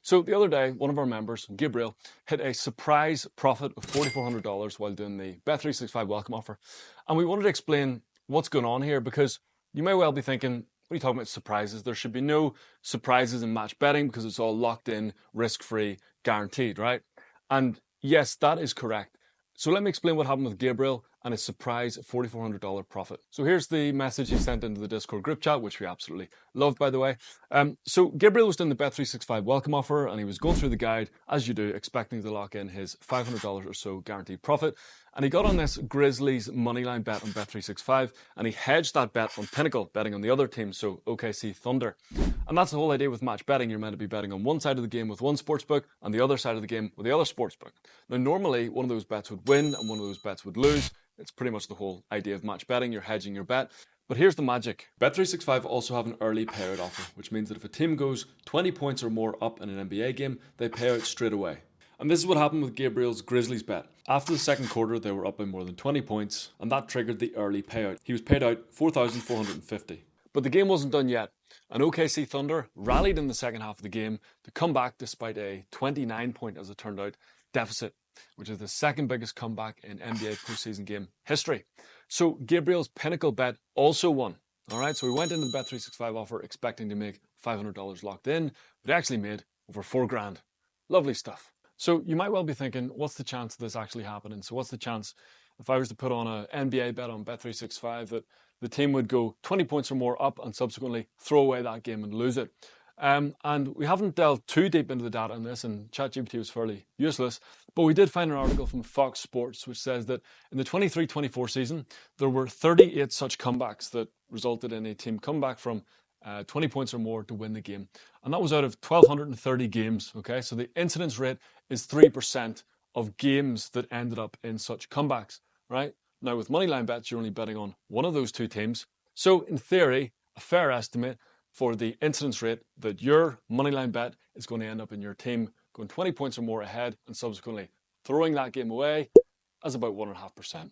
So the other day, one of our members, Gabriel, hit a surprise profit of $4,400 while doing the Bet365 welcome offer. And we wanted to explain what's going on here because you may well be thinking, what are you talking about surprises? There should be no surprises in match betting because it's all locked in, risk-free, guaranteed, right? And yes, that is correct. So let me explain what happened with Gabriel and his surprise $4,400 profit. So here's the message he sent into the Discord group chat, which we absolutely loved, by the way. So Gabriel was doing the Bet365 welcome offer and he was going through the guide, as you do, expecting to lock in his $500 or so guaranteed profit. And he got on this Grizzlies moneyline bet on Bet365 and he hedged that bet on Pinnacle, betting on the other team, so OKC Thunder. And that's the whole idea with match betting. You're meant to be betting on one side of the game with one sportsbook and the other side of the game with the other sportsbook. Now, normally one of those bets would win and one of those bets would lose. It's pretty much the whole idea of match betting. You're hedging your bet. But here's the magic. Bet365 also have an early payout offer, which means that if a team goes 20 points or more up in an NBA game, they pay out straight away. And this is what happened with Gabriel's Grizzlies bet. After the second quarter, they were up by more than 20 points, and that triggered the early payout. He was paid out $4,450. But the game wasn't done yet. And OKC Thunder rallied in the second half of the game to come back despite a 29-point, as it turned out, deficit, which is the second biggest comeback in NBA postseason game history. So Gabriel's Pinnacle bet also won. All right, so we went into the Bet365 offer expecting to make $500 locked in, but he actually made over $4,000. Lovely stuff. So you might well be thinking, what's the chance of this actually happening? So what's the chance if I was to put on an NBA bet on Bet365 that the team would go 20 points or more up and subsequently throw away that game and lose it? And we haven't delved too deep into the data on this, and ChatGPT was fairly useless, but we did find an article from Fox Sports which says that in the 23-24 season, there were 38 such comebacks that resulted in a team comeback from 20 points or more to win the game. And that was out of 1,230 games, okay? So the incidence rate is 3% of games that ended up in such comebacks, right? Now with moneyline bets, you're only betting on one of those two teams. So in theory, a fair estimate for the incidence rate that your moneyline bet is going to end up in your team going 20 points or more ahead and subsequently throwing that game away as about 1.5%.